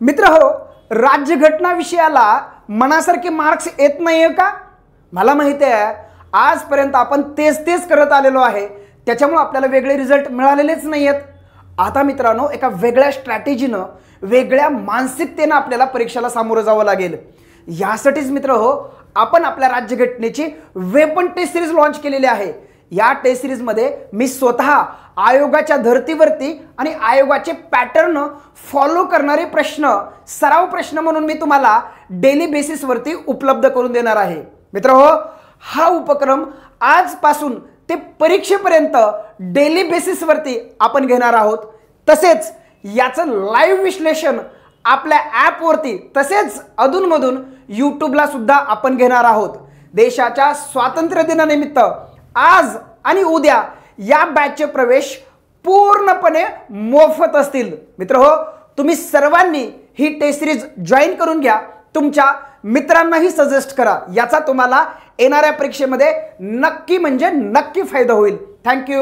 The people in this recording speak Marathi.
मित्र हो, राज्यघटना विषयाला मनासारखे मार्क्स येत नाहीये का? मला माहिती आहे आजपर्यंत आपण तेच करत आलेलो आहे, त्याच्यामुळे आपल्याला वेगळे रिझल्ट मिळालेलेच नाहीयेत। आता मित्रांनो, एका वेगळ्या स्ट्रॅटेजीनं, वेगळ्या मानसिकतेनं आपल्याला परीक्षेला सामोरं जावं लागेल। यासाठीच मित्र हो, आपण आपल्या राज्यघटनेची वेपन टेस्ट सिरीज लॉन्च केलेली आहे। या टेस्ट सिरीज मध्ये मी स्वतः आयोगाच्या धर्तीवरती आणि आयोगाचे पॅटर्न फॉलो करणारे प्रश्न, सराव प्रश्न म्हणून मी तुम्हाला डेली बेसिस वरती उपलब्ध करून देणार आहे। मित्र हो, हा उपक्रम आजपासून ते परीक्षेपर्यंत डेली बेसिस वरती आपण घेणार आहोत। तसेच याचं लाईव्ह विश्लेषण आपल्या ॲप वरती, तसेच अधूनमधून यूट्यूबला सुद्धा आपण घेणार आहोत। देशाच्या स्वातंत्र्य दिनानिमित्त आज आणि उद्या या बॅचचे प्रवेश पूर्णपणे मोफत असतील। मित्र हो, तुम्ही सर्वांनी ही टेस्ट सिरीज जॉईन करून घ्या, तुमच्या मित्रांनाही सजेस्ट करा। याचा तुम्हाला येणाऱ्या परीक्षेमध्ये नक्की म्हणजे नक्की फायदा होईल। थँक्यू।